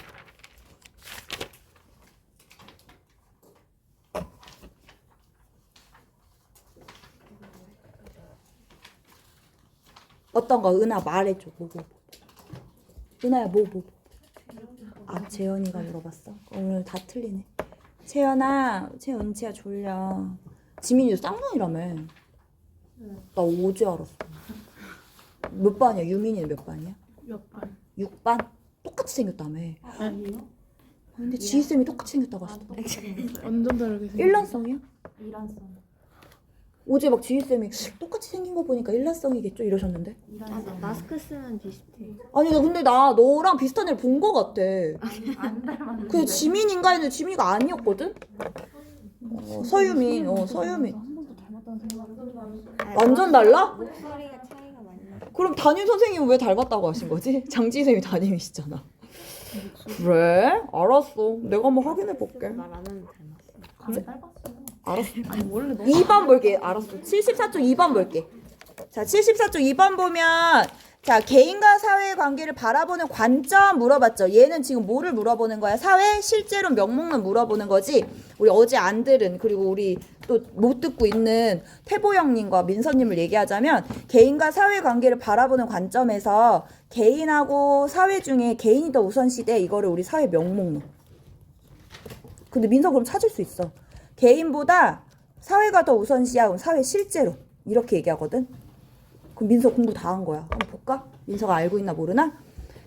어떤 거? 은하 말해줘. 은하야 재현이가 물어봤어. 오늘 다 틀리네. 채연아, 은채야 졸려. 지민이도 쌍둥이라며. 나 어제 알았어. 몇 반이야? 유민이는 몇 반이야? 몇 반? 6반? 똑같이 생겼다며. 아니요. 근데 지희쌤이 똑같이 생겼다고 하시더. 완전 다르게 생겼어요. 일란성이야? 일란성. 어제 막 지희쌤이 똑같이 생긴 거 보니까 일란성이겠죠? 이러셨는데. 마스크 쓰면 비슷해. 아니 근데 나 너랑 비슷한 애를 본 거 같아. 안 닮았는데. 그 지민인가 했는데 지민이가 아니었거든? 서유민. 서유민. 한 번도 닮았다는 생각. 완전 달라? 목소리가 차이가 많이 나. 그럼 담임 선생님은 왜 닮았다고 하신 거지? 장지희 쌤이 담임이시잖아. 그래? 알았어. 내가 한번 확인해 볼게. 말 안 하면 닮았어. 그래 닮았어. 알았어. 아니 원래 너 2번 볼게. 알았어. 74쪽 2번 볼게. 자, 74쪽 2번 보면 자, 개인과 사회의 관계를 바라보는 관점 물어봤죠. 얘는 지금 뭐를 물어보는 거야? 사회, 실제로 명목론 물어보는 거지. 우리 어제 안 들은 그리고 우리 또 못 듣고 있는 태보영님과 민서님을 얘기하자면 개인과 사회 관계를 바라보는 관점에서 개인하고 사회 중에 개인이 더 우선시돼. 이거를 우리 사회 명목론. 근데 민서 그럼 찾을 수 있어. 개인보다 사회가 더 우선시야. 그럼 사회 실제로 이렇게 얘기하거든. 그럼 민서 공부 다 한 거야. 한번 볼까? 민서가 알고 있나 모르나?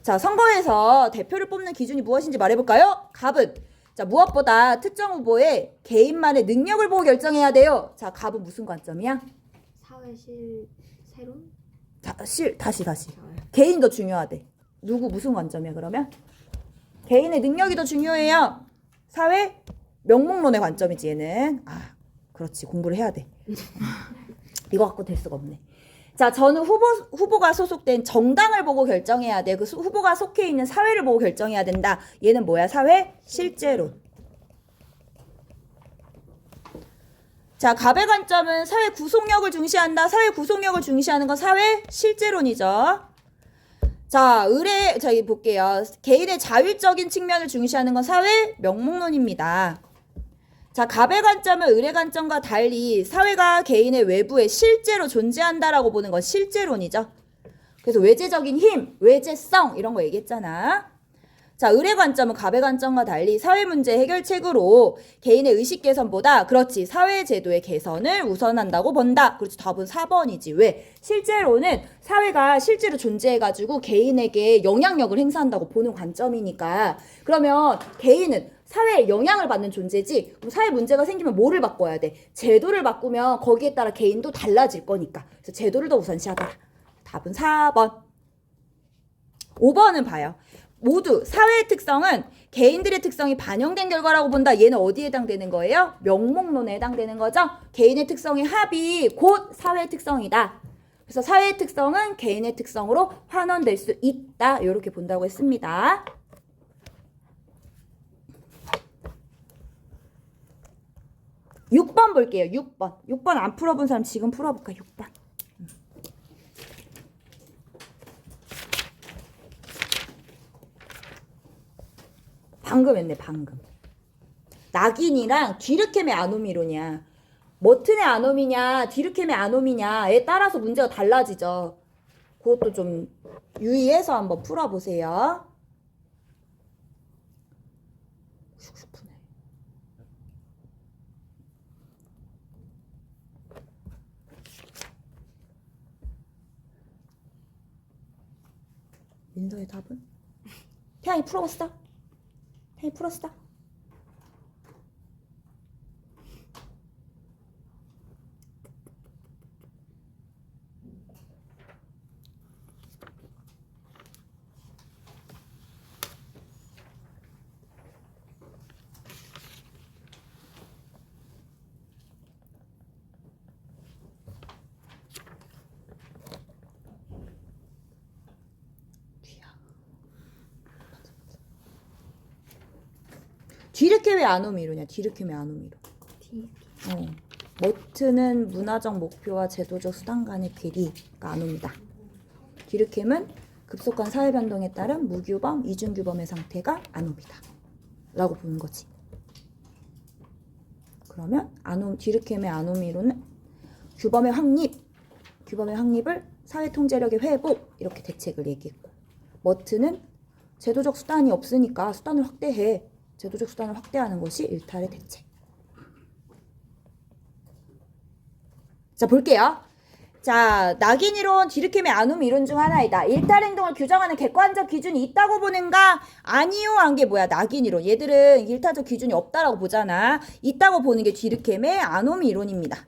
자, 선거에서 대표를 뽑는 기준이 무엇인지 말해볼까요? 갑은 자, 무엇보다 특정 후보의 개인만의 능력을 보고 결정해야 돼요. 자, 갑은 무슨 관점이야? 사회실 새로운 다시. 개인이 더 중요하대. 누구 무슨 관점이야 그러면? 개인의 능력이 더 중요해요. 사회 명목론의 관점이지 얘는. 아, 그렇지. 공부를 해야 돼. 이거 갖고 될 수가 없네. 자, 저는 후보가 소속된 정당을 보고 결정해야 돼. 그 후보가 속해 있는 사회를 보고 결정해야 된다. 얘는 뭐야? 사회 실제론. 자, 갑의 관점은 사회 구속력을 중시한다. 사회 구속력을 중시하는 건 사회 실제론이죠. 자, 여기 볼게요. 개인의 자율적인 측면을 중시하는 건 사회 명목론입니다. 자, 갑의 관점은 을의 관점과 달리 사회가 개인의 외부에 실제로 존재한다라고 보는 건 실제론이죠. 그래서 외재적인 힘, 외재성 이런 거 얘기했잖아. 자, 을의 관점은 갑의 관점과 달리 사회 문제 해결책으로 개인의 의식 개선보다 그렇지 사회 제도의 개선을 우선한다고 본다. 그렇지 답은 4번이지. 왜? 실제로는 사회가 실제로 존재해가지고 개인에게 영향력을 행사한다고 보는 관점이니까. 그러면 개인은 사회에 영향을 받는 존재지. 그럼 사회 문제가 생기면 뭐를 바꿔야 돼? 제도를 바꾸면 거기에 따라 개인도 달라질 거니까. 그래서 제도를 더 우선시하더라. 답은 4번. 5번은 봐요. 모두 사회의 특성은 개인들의 특성이 반영된 결과라고 본다. 얘는 어디에 해당되는 거예요? 명목론에 해당되는 거죠. 개인의 특성의 합이 곧 사회의 특성이다. 그래서 사회의 특성은 개인의 특성으로 환원될 수 있다. 이렇게 본다고 했습니다. 육 번 볼게요. 6번. 6번 안 풀어본 사람 지금 풀어볼까? 6번. 방금 했네, 방금. 낙인이랑 디르켐의 아노미론이야. 머튼의 아노미냐, 디르켐의 아노미냐에 따라서 문제가 달라지죠. 그것도 좀 유의해서 한번 풀어보세요. 슉슉 푸네. 민서의 답은? 태양이 풀어봤어? 태양이 풀었어? 디르켐의 아노미론이야. 디르켐의 아노미론. 머튼은 문화적 목표와 제도적 수단 간의 괴리가 아노미다. 디르켐은 급속한 사회 변동에 따른 무규범, 이중규범의 상태가 아노미다. 라고 보는 거지. 그러면 디르켐의 아노미론은 규범의 확립을 사회 통제력의 회복 이렇게 대책을 얘기했고, 머튼은 제도적 수단이 없으니까 수단을 확대해. 제도적 수단을 확대하는 것이 일탈의 대책. 자, 볼게요. 자, 낙인이론, 디르켐의 아노미 이론 중 하나이다. 일탈 행동을 규정하는 객관적 기준이 있다고 보는가? 아니요 한 게 뭐야? 낙인이론. 얘들은 일탈적 기준이 없다라고 보잖아. 있다고 보는 게 디르켐의 아노미 이론입니다.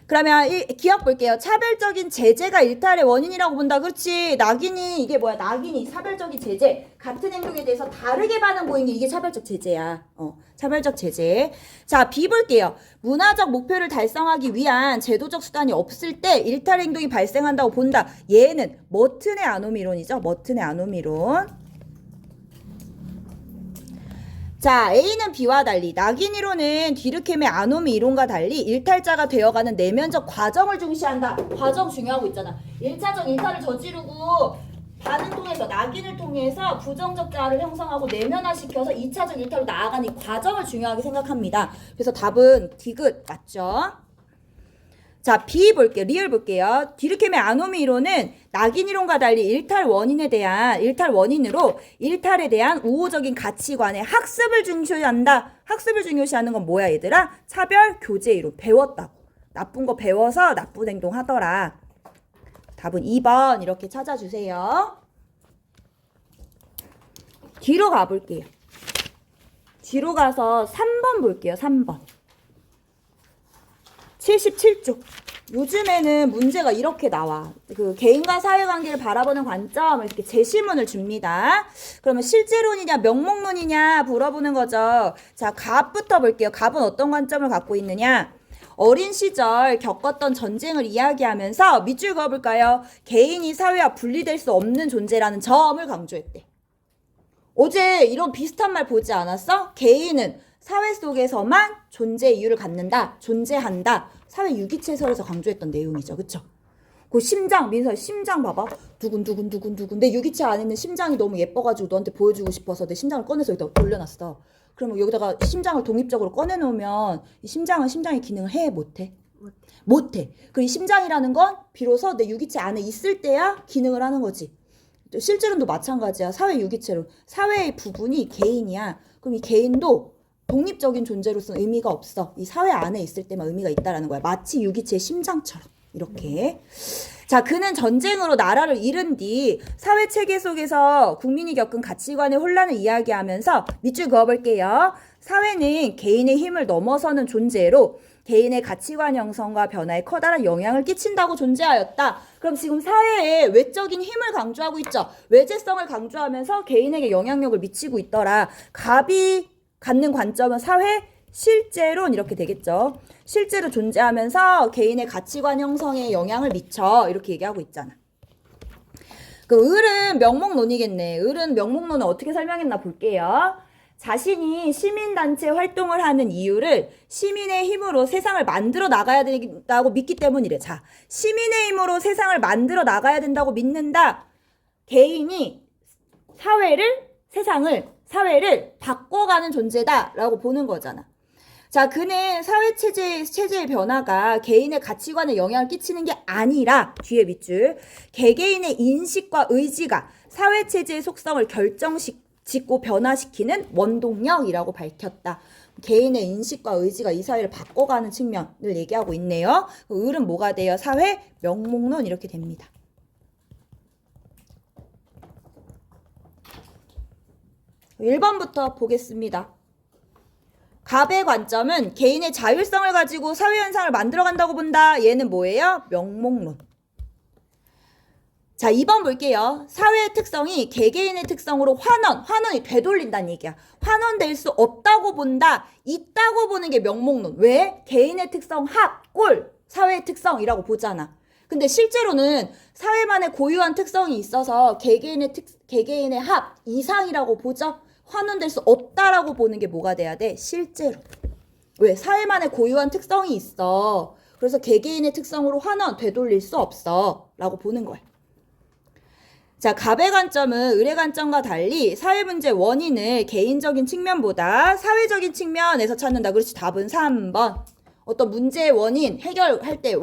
그러면 기억 볼게요. 차별적인 제재가 일탈의 원인이라고 본다. 그렇지. 낙인이 이게 뭐야? 낙인이 차별적인 제재. 같은 행동에 대해서 다르게 반응 보이는 게 이게 차별적 제재야. 차별적 제재. 자, B 볼게요. 문화적 목표를 달성하기 위한 제도적 수단이 없을 때 일탈 행동이 발생한다고 본다. 얘는 머튼의 아노미론이죠. 머튼의 아노미론. 자, A는 B와 달리 낙인이론은 디르켐의 아노미 이론과 달리 일탈자가 되어가는 내면적 과정을 중시한다. 과정 중요하고 있잖아. 1차적 일탈을 저지르고 반응 통해서 낙인을 통해서 부정적 자아를 형성하고 내면화시켜서 2차적 일탈로 나아가는 이 과정을 중요하게 생각합니다. 그래서 답은 디귿 맞죠? 자, B 볼게요. 리을 볼게요. 디르켐의 아노미 이론은 낙인 이론과 달리 일탈 원인으로 일탈에 대한 우호적인 가치관의 학습을 중시한다. 학습을 중요시하는 건 뭐야, 얘들아? 차별 교제 이론. 배웠다고. 나쁜 거 배워서 나쁜 행동 하더라. 답은 2번 이렇게 찾아주세요. 뒤로 가볼게요. 뒤로 가서 3번 볼게요. 3번. 77쪽. 요즘에는 문제가 이렇게 나와. 그 개인과 사회관계를 바라보는 관점을 이렇게 제시문을 줍니다. 그러면 실제론이냐 명목론이냐 물어보는 거죠. 자, 갑부터 볼게요. 갑은 어떤 관점을 갖고 있느냐? 어린 시절 겪었던 전쟁을 이야기하면서 밑줄 그어볼까요? 개인이 사회와 분리될 수 없는 존재라는 점을 강조했대. 어제 이런 비슷한 말 보지 않았어? 개인은 사회 속에서만 존재 이유를 갖는다, 존재한다. 사회 유기체설에서 강조했던 내용이죠. 그쵸? 그 심장, 민서 심장 봐봐. 두근두근두근두근. 내 유기체 안에 있는 심장이 너무 예뻐가지고 너한테 보여주고 싶어서 내 심장을 꺼내서 여기다 돌려놨어. 그러면 여기다가 심장을 독립적으로 꺼내놓으면 이 심장은 심장의 기능을 해? 못해? 못해. 그리고 이 심장이라는 건 비로소 내 유기체 안에 있을 때야 기능을 하는 거지. 실제로도 마찬가지야. 사회 유기체로. 사회의 부분이 개인이야. 그럼 이 개인도 독립적인 존재로서는 의미가 없어. 이 사회 안에 있을 때만 의미가 있다라는 거야. 마치 유기체의 심장처럼. 이렇게. 자, 그는 전쟁으로 나라를 잃은 뒤 사회 체계 속에서 국민이 겪은 가치관의 혼란을 이야기하면서 밑줄 그어볼게요. 사회는 개인의 힘을 넘어서는 존재로 개인의 가치관 형성과 변화에 커다란 영향을 끼친다고 존재하였다. 그럼 지금 사회에 외적인 힘을 강조하고 있죠. 외재성을 강조하면서 개인에게 영향력을 미치고 있더라. 갑이 갖는 관점은 사회 실제론 이렇게 되겠죠. 실제로 존재하면서 개인의 가치관 형성에 영향을 미쳐 이렇게 얘기하고 있잖아. 그 을은 명목론이겠네. 을은 명목론을 어떻게 설명했나 볼게요. 자신이 시민단체 활동을 하는 이유를 시민의 힘으로 세상을 만들어 나가야 된다고 믿기 때문이래. 자, 시민의 힘으로 세상을 만들어 나가야 된다고 믿는다. 개인이 사회를 바꿔가는 존재다라고 보는 거잖아. 자, 그는 사회체제의 변화가 개인의 가치관에 영향을 끼치는 게 아니라 뒤에 밑줄 개개인의 인식과 의지가 사회체제의 속성을 결정짓고 변화시키는 원동력이라고 밝혔다. 개인의 인식과 의지가 이 사회를 바꿔가는 측면을 얘기하고 있네요. 을은 뭐가 돼요? 사회 명목론 이렇게 됩니다. 1번부터 보겠습니다. 갑의 관점은 개인의 자율성을 가지고 사회현상을 만들어간다고 본다. 얘는 뭐예요? 명목론. 자, 2번 볼게요. 사회의 특성이 개개인의 특성으로 환원이 되돌린다는 얘기야. 환원될 수 없다고 본다. 있다고 보는 게 명목론. 왜? 개인의 특성 합, 사회의 특성이라고 보잖아. 근데 실제로는 사회만의 고유한 특성이 있어서 개개인의 합 이상이라고 보죠. 환원될 수 없다라고 보는 게 뭐가 돼야 돼? 실제로. 왜? 사회만의 고유한 특성이 있어. 그래서 개개인의 특성으로 되돌릴 수 없어. 라고 보는 거야. 자, 갑의 관점은 을의 관점과 달리 사회 문제의 원인을 개인적인 측면보다 사회적인 측면에서 찾는다. 그렇지. 답은 3번. 어떤 문제의 원인, 해결할 때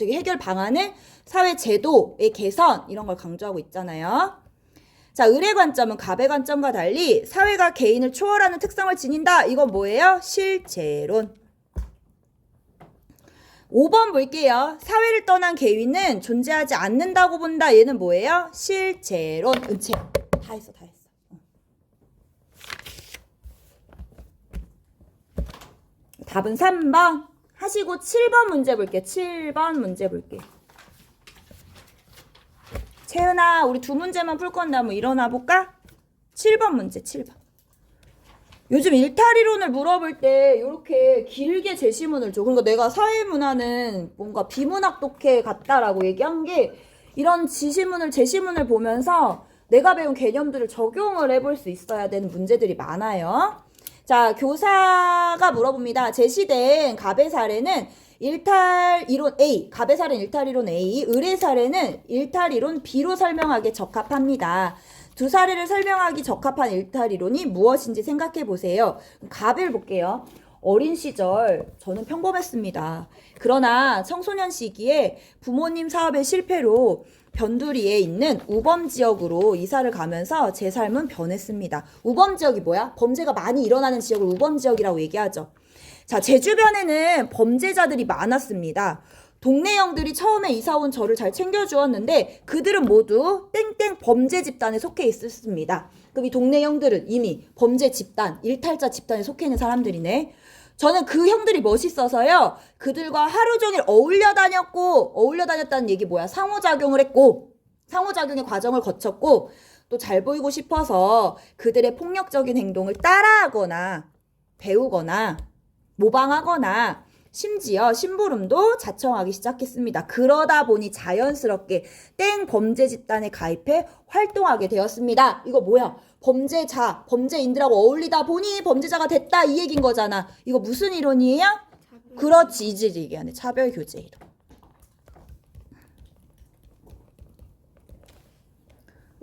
해결 방안을 사회 제도의 개선, 이런 걸 강조하고 있잖아요. 자, 을의 관점은 갑의 관점과 달리 사회가 개인을 초월하는 특성을 지닌다. 이건 뭐예요? 실제론. 5번 볼게요. 사회를 떠난 개인은 존재하지 않는다고 본다. 얘는 뭐예요? 실제론. 은채. 다 했어. 답은 3번. 하시고 7번 문제 볼게요. 7번 문제 볼게요. 채은아, 우리 2문제만 풀 건데 한번 일어나 볼까? 7번 문제, 7번. 요즘 일탈이론을 물어볼 때 이렇게 길게 제시문을 줘. 그러니까 내가 사회문화는 뭔가 비문학 독해 같다라고 얘기한 게 이런 제시문을 보면서 내가 배운 개념들을 적용을 해볼 수 있어야 되는 문제들이 많아요. 자, 교사가 물어봅니다. 제시된 갑의 사례는 일탈이론 A, 갑의 사례는 일탈이론 A, 을의 사례는 일탈이론 B로 설명하기에 적합합니다. 두 사례를 설명하기 적합한 일탈이론이 무엇인지 생각해 보세요. 갑을 볼게요. 어린 시절 저는 평범했습니다. 그러나 청소년 시기에 부모님 사업의 실패로 변두리에 있는 우범지역으로 이사를 가면서 제 삶은 변했습니다. 우범지역이 뭐야? 범죄가 많이 일어나는 지역을 우범지역이라고 얘기하죠. 자, 제 주변에는 범죄자들이 많았습니다. 동네 형들이 처음에 이사 온 저를 잘 챙겨주었는데 그들은 모두 땡땡 범죄 집단에 속해 있었습니다. 그럼 이 동네 형들은 이미 범죄 집단, 일탈자 집단에 속해 있는 사람들이네. 저는 그 형들이 멋있어서요. 그들과 하루 종일 어울려 다녔다는 얘기 뭐야? 상호작용을 했고, 상호작용의 과정을 거쳤고, 또 잘 보이고 싶어서 그들의 폭력적인 행동을 따라하거나, 배우거나, 모방하거나, 심지어 심부름도 자청하기 시작했습니다. 그러다 보니 자연스럽게 땡 범죄 집단에 가입해 활동하게 되었습니다. 이거 뭐야? 범죄인들하고 어울리다 보니 범죄자가 됐다 이 얘기인 거잖아. 이거 무슨 이론이에요? 그렇지, 이제 얘기하네. 차별교제 이론.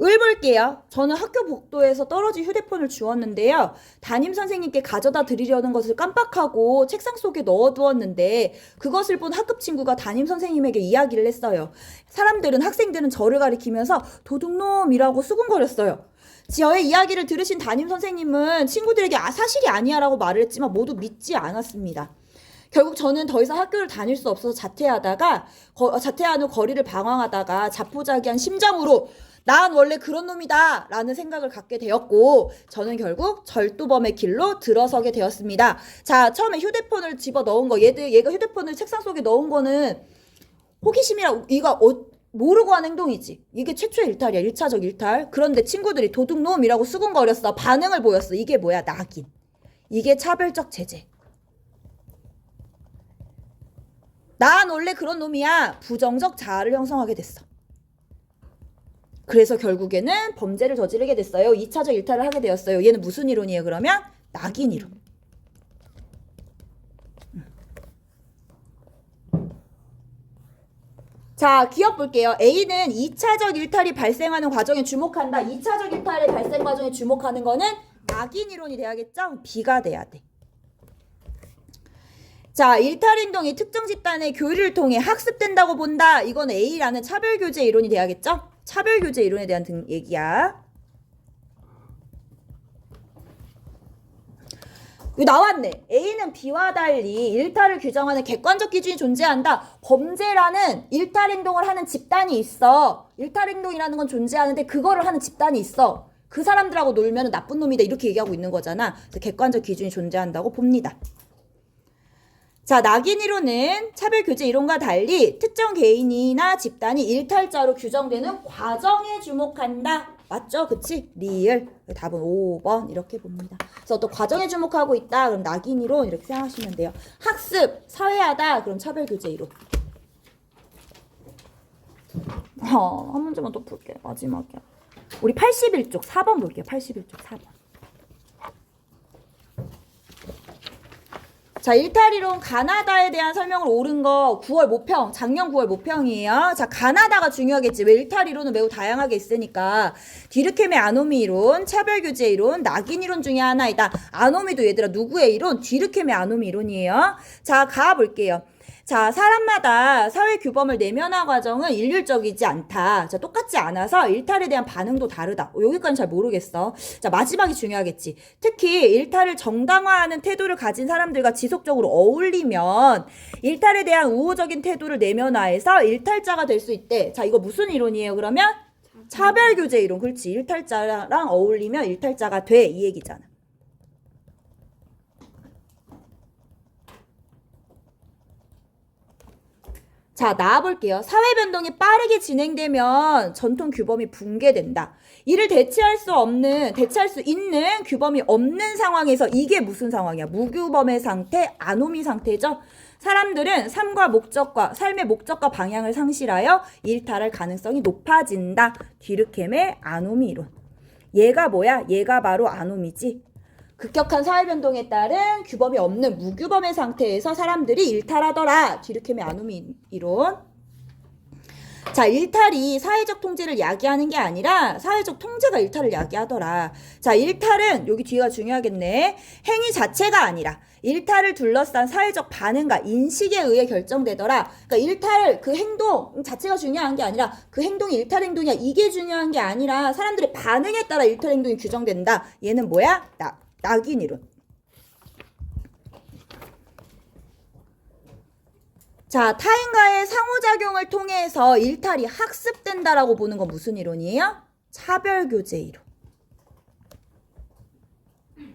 을 볼게요. 저는 학교 복도에서 떨어진 휴대폰을 주웠는데요. 담임 선생님께 가져다 드리려는 것을 깜빡하고 책상 속에 넣어두었는데 그것을 본 학급 친구가 담임 선생님에게 이야기를 했어요. 학생들은 저를 가리키면서 도둑놈이라고 수군거렸어요. 저의 이야기를 들으신 담임 선생님은 친구들에게 사실이 아니야 라고 말을 했지만 모두 믿지 않았습니다. 결국 저는 더 이상 학교를 다닐 수 없어서 자퇴한 후 거리를 방황하다가 자포자기한 심정으로 난 원래 그런 놈이다 라는 생각을 갖게 되었고 저는 결국 절도범의 길로 들어서게 되었습니다. 자, 처음에 휴대폰을 집어 넣은 거 얘가 휴대폰을 책상 속에 넣은 거는 호기심이라고 이거 모르고 한 행동이지. 이게 최초의 일탈이야. 1차적 일탈. 그런데 친구들이 도둑놈이라고 수군거렸어. 반응을 보였어. 이게 뭐야? 낙인. 이게 차별적 제재. 난 원래 그런 놈이야. 부정적 자아를 형성하게 됐어. 그래서 결국에는 범죄를 저지르게 됐어요. 2차적 일탈을 하게 되었어요. 얘는 무슨 이론이에요? 그러면 낙인 이론. 자, 기억 볼게요. A는 2차적 일탈이 발생하는 과정에 주목한다. 2차적 일탈의 발생 과정에 주목하는 거는 낙인 이론이 돼야겠죠? B가 돼야 돼. 자, 일탈 행동이 특정 집단의 교류를 통해 학습된다고 본다. 이건 A라는 차별교제 이론이 돼야겠죠? 차별교제 이론에 대한 얘기야. 이거 나왔네. A는 B와 달리 일탈을 규정하는 객관적 기준이 존재한다. 범죄라는 일탈 행동을 하는 집단이 있어. 일탈 행동이라는 건 존재하는데 그거를 하는 집단이 있어. 그 사람들하고 놀면 나쁜 놈이다 이렇게 얘기하고 있는 거잖아. 그래서 객관적 기준이 존재한다고 봅니다. 자, 낙인 이론은 차별교제 이론과 달리 특정 개인이나 집단이 일탈자로 규정되는 과정에 주목한다. 맞죠? 그치? 리을. 답은 5번 이렇게 봅니다. 그래서 어떤 과정에 주목하고 있다. 그럼 낙인 이론 이렇게 생각하시면 돼요. 학습, 사회하다. 그럼 차별교제 이론. 한 문제만 더 볼게요. 마지막이야. 우리 81쪽 4번 볼게요. 81쪽 4번. 자, 일탈이론 가나다에 대한 설명을 옳은 거 9월 모평, 작년 9월 모평이에요. 자, 가나다가 중요하겠지. 왜 일탈이론은 매우 다양하게 있으니까. 디르켐의 아노미 이론, 차별교제 이론, 낙인 이론 중에 하나이다. 아노미도 얘들아 누구의 이론? 디르켐의 아노미 이론이에요. 자, 가볼게요. 자, 사람마다 사회 규범을 내면화 과정은 일률적이지 않다. 자, 똑같지 않아서 일탈에 대한 반응도 다르다. 여기까지는 잘 모르겠어. 자, 마지막이 중요하겠지. 특히 일탈을 정당화하는 태도를 가진 사람들과 지속적으로 어울리면 일탈에 대한 우호적인 태도를 내면화해서 일탈자가 될 수 있대. 자, 이거 무슨 이론이에요? 그러면 차별교제 이론. 그렇지. 일탈자랑 어울리면 일탈자가 돼. 이 얘기잖아. 자, 나와볼게요. 사회 변동이 빠르게 진행되면 전통 규범이 붕괴된다. 이를 대체할 수 있는 규범이 없는 상황에서 이게 무슨 상황이야? 무규범의 상태, 아노미 상태죠? 사람들은 삶의 목적과 방향을 상실하여 일탈할 가능성이 높아진다. 디르켐의 아노미 이론. 얘가 뭐야? 얘가 바로 아노미지. 급격한 사회변동에 따른 규범이 없는 무규범의 상태에서 사람들이 일탈하더라. 디르켐의 아노미 이론. 자, 일탈이 사회적 통제를 야기하는 게 아니라 사회적 통제가 일탈을 야기하더라. 자, 일탈은 여기 뒤가 중요하겠네. 행위 자체가 아니라 일탈을 둘러싼 사회적 반응과 인식에 의해 결정되더라. 그러니까 일탈 그 행동 자체가 중요한 게 아니라 그 행동이 일탈 행동이야. 이게 중요한 게 아니라 사람들의 반응에 따라 일탈 행동이 규정된다. 얘는 뭐야? 낙인 이론. 자, 타인과의 상호작용을 통해서 일탈이 학습된다라고 보는 건 무슨 이론이에요? 차별교제 이론.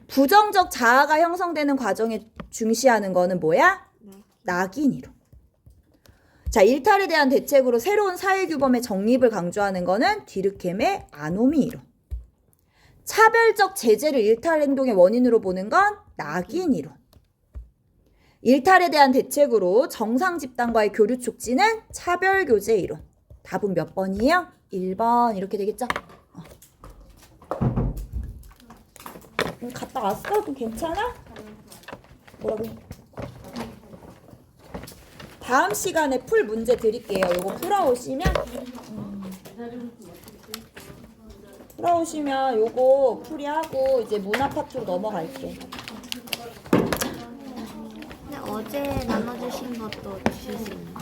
부정적 자아가 형성되는 과정에 중시하는 거는 뭐야? 낙인 이론. 자, 일탈에 대한 대책으로 새로운 사회규범의 정립을 강조하는 거는 디르켐의 아노미 이론. 차별적 제재를 일탈 행동의 원인으로 보는 건 낙인 이론. 일탈에 대한 대책으로 정상 집단과의 교류 촉진은 차별교제 이론. 답은 몇 번이에요? 1번 이렇게 되겠죠? 갔다 왔어? 좀 괜찮아? 뭐라고? 다음 시간에 풀 문제 드릴게요. 요거 풀어오시면 요거 풀이하고 이제 문화 파트로 넘어갈게. 근데 어제 나눠주신 것도 주실 수 있나요?